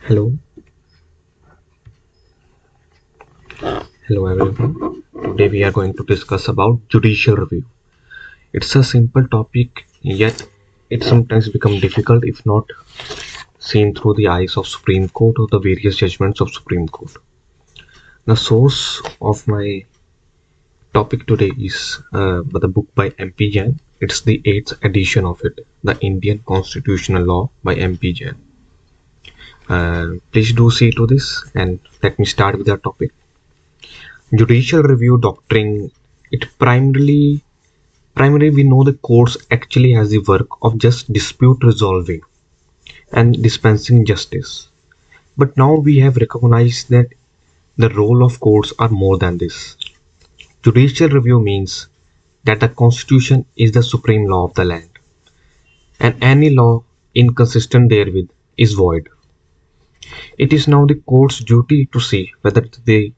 Hello, hello everyone. Today we are going to discuss about judicial review. It's a simple topic, yet it sometimes becomes difficult if not seen through the eyes of Supreme Court or the various judgments of Supreme Court. The source of my topic today is the book by M.P. Jain. It's the 8th edition of it, The Indian Constitutional Law by M.P. Jain. Please do see to this and let me start with the topic. Judicial review doctrine, it primarily we know the courts actually has the work of just dispute resolving and dispensing justice. But now we have recognized that the role of courts are more than this. Judicial review means that the constitution is the supreme law of the land, and any law inconsistent therewith is void. It is now the court's duty to see whether the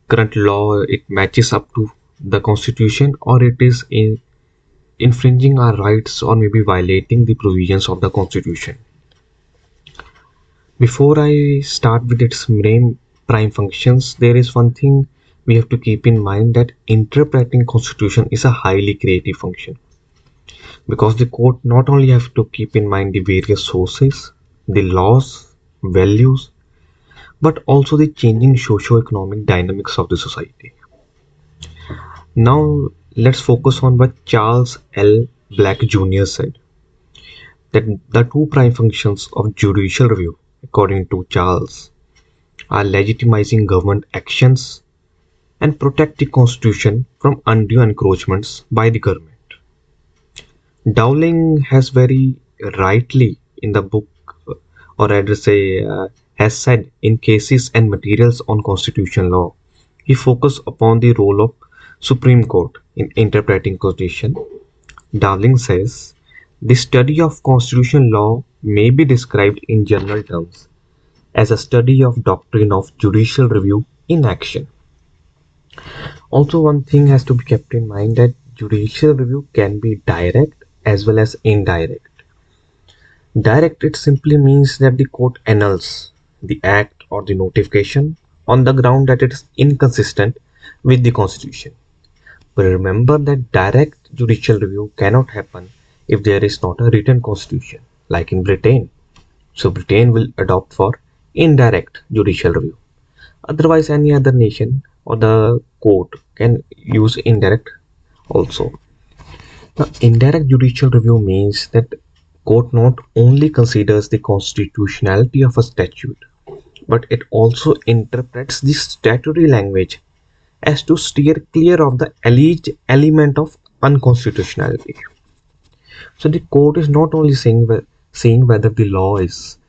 current law it matches up to the constitution or it is infringing our rights or maybe violating the provisions of the constitution. Before I start with its main prime functions, there is one thing we have to keep in mind, that interpreting constitution is a highly creative function, because the court not only have to keep in mind the various sources, the laws, values, but also the changing socio-economic dynamics of the society. Now let's focus on what Charles L. Black Jr. said, that the two prime functions of judicial review, according to Charles, are legitimizing government actions and protect the constitution from undue encroachments by the government. Dowling has very rightly in the book, or rather say, has said in Cases and Materials on Constitutional Law, he focused upon the role of Supreme Court in interpreting Constitution. Dowling says, the study of constitutional law may be described in general terms as a study of doctrine of judicial review in action. Also, one thing has to be kept in mind, that judicial review can be direct as well as indirect. Direct, it simply means that the court annuls the act or the notification on the ground that it is inconsistent with the constitution. But remember that direct judicial review cannot happen if there is not a written constitution, like in Britain. So Britain will adopt for indirect judicial review. Otherwise, any other nation or the court can use indirect also. Now, indirect judicial review means that court not only considers the constitutionality of a statute, but it also interprets the statutory language as to steer clear of the alleged element of unconstitutionality. So the court is not only saying whether the law is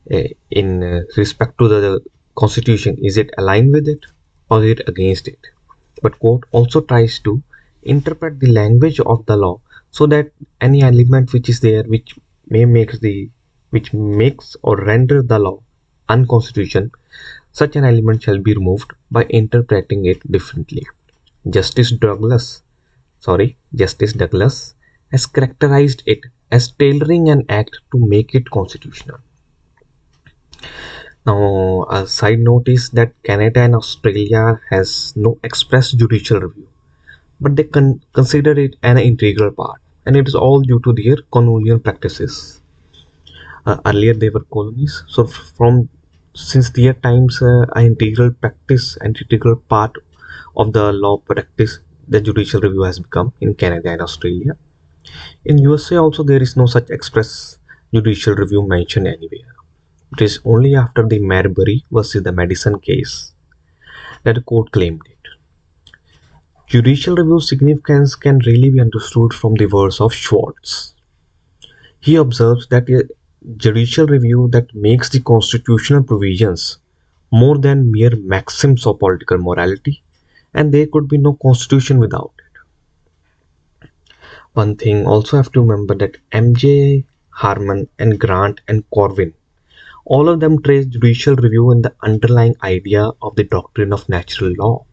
in respect to the constitution, is it aligned with it or is it against it, but court also tries to interpret the language of the law so that any element which is there which makes or render the law unconstitutional, such an element shall be removed by interpreting it differently. Justice Douglas has characterized it as tailoring an act to make it constitutional. Now, a side note is that Canada and Australia has no express judicial review, but they consider it an integral part, and it is all due to their colonial practices. Earlier they were colonies, so from since their times, an integral practice and integral part of the law practice, the judicial review has become in Canada and Australia. In USA also there is no such express judicial review mentioned anywhere. It is only after the Marbury versus the Madison case that the court claimed it. Judicial review significance can really be understood from the words of Schwartz. He observes that a judicial review that makes the constitutional provisions more than mere maxims of political morality, and there could be no constitution without it. One thing also have to remember, that MJ, Harman and Grant and Corwin, all of them trace judicial review in the underlying idea of the doctrine of natural law,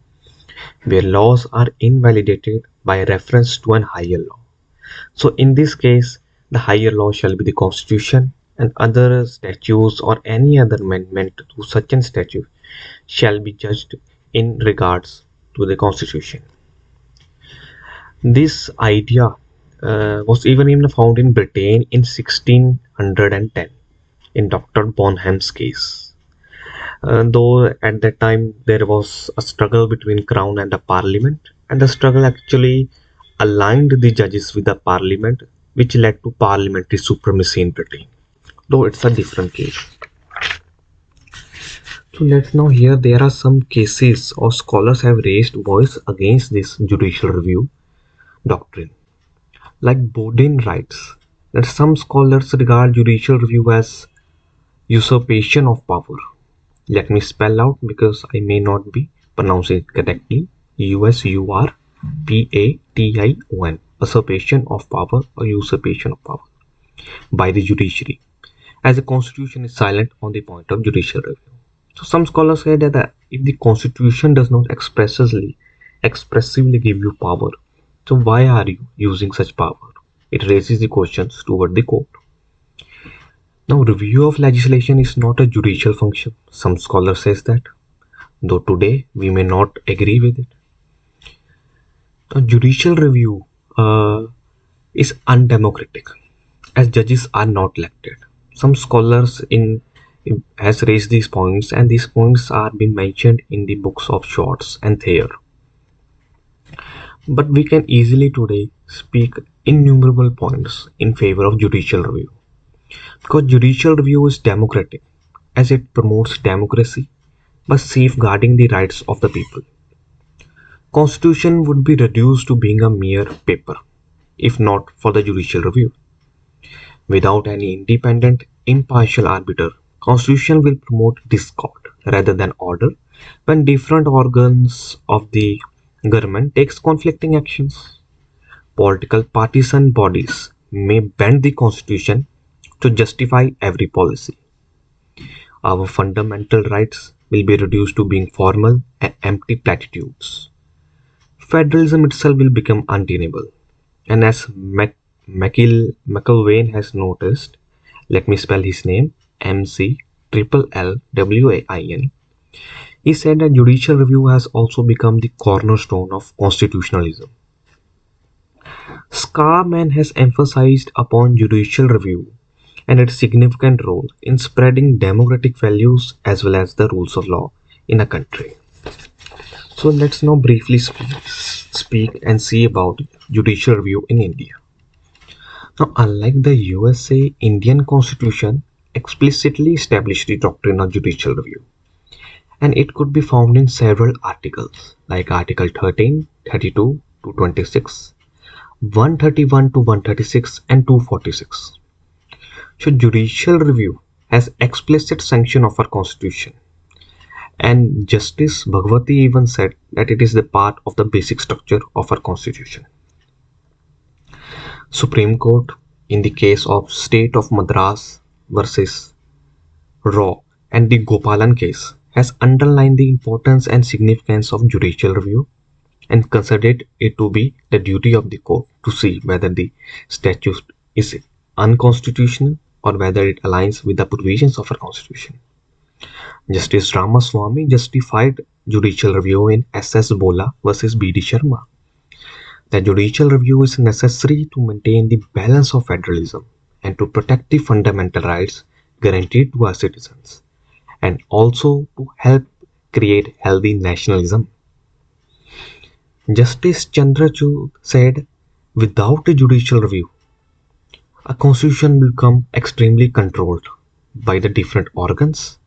where laws are invalidated by reference to an higher law. So in this case, the higher law shall be the constitution, and other statutes or any other amendment to such a statute shall be judged in regards to the Constitution. This idea was even found in Britain in 1610 in Dr. Bonham's case. Though at that time there was a struggle between Crown and the Parliament, and the struggle actually aligned the judges with the Parliament, which led to parliamentary supremacy in Britain. Though it's a different case. So let's now hear there are some cases or scholars have raised voice against this judicial review doctrine. Like Bodin writes that some scholars regard judicial review as usurpation of power. Let me spell out because I may not be pronouncing it correctly. Usurpation, usurpation of power or usurpation of power by the judiciary, as the constitution is silent on the point of judicial review. So some scholars say that if the constitution does not expressively give you power, so why are you using such power? It raises the questions toward the court. Now, review of legislation is not a judicial function. Some scholars says that, though today we may not agree with it. A judicial review is undemocratic, as judges are not elected. Some scholars in has raised these points, and these points are being mentioned in the books of Shorts and Thayer. But we can easily today speak innumerable points in favor of judicial review, because judicial review is democratic, as it promotes democracy by safeguarding the rights of the people. Constitution would be reduced to being a mere paper, if not for the judicial review. Without any independent, impartial arbiter, Constitution will promote discord rather than order when different organs of the government takes conflicting actions. Political partisan bodies may bend the Constitution to justify every policy. Our fundamental rights will be reduced to being formal and empty platitudes. Federalism itself will become untenable. And as McIlwain has noticed, let me spell his name, McLLWAIN. He said that judicial review has also become the cornerstone of constitutionalism. Scarman has emphasized upon judicial review and its significant role in spreading democratic values as well as the rules of law in a country. So let's now briefly speak and see about judicial review in India. Now, unlike the USA, Indian Constitution explicitly established the doctrine of judicial review, and it could be found in several articles like Article 13, 32 to 26, 131 to 136 and 246. So judicial review has explicit sanction of our constitution, and Justice Bhagwati even said that it is the part of the basic structure of our constitution. Supreme Court, in the case of State of Madras versus Raw and the Gopalan case, has underlined the importance and significance of judicial review and considered it to be the duty of the court to see whether the statute is unconstitutional or whether it aligns with the provisions of our constitution. Justice Ramaswamy justified judicial review in SS Bola versus B.D. Sharma. The judicial review is necessary to maintain the balance of federalism and to protect the fundamental rights guaranteed to our citizens, and also to help create healthy nationalism. Justice Chandrachud said, without a judicial review, a constitution will become extremely controlled by the different organs,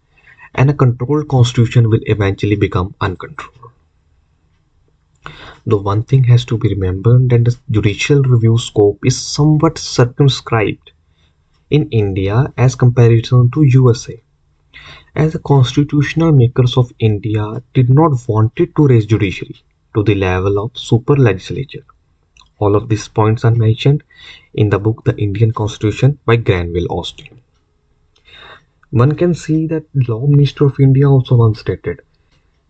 and a controlled constitution will eventually become uncontrolled. Though one thing has to be remembered that the judicial review scope is somewhat circumscribed in India as comparison to USA, as the constitutional makers of India did not wanted to raise judiciary to the level of super legislature. All of these points are mentioned in the book The Indian Constitution by Granville Austin. One can see that Law Minister of India also once stated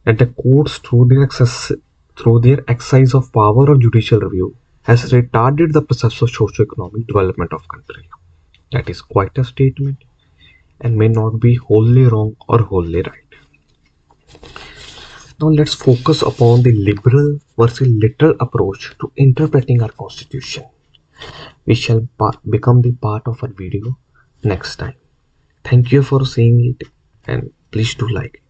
that the courts through their exercise of power of judicial review has retarded the process of socio-economic development of country. That is quite a statement. and may not be wholly wrong or wholly right. Now let's focus upon the liberal versus literal approach to interpreting our constitution. We shall become the part of our video next time. Thank you for seeing it and please do like it.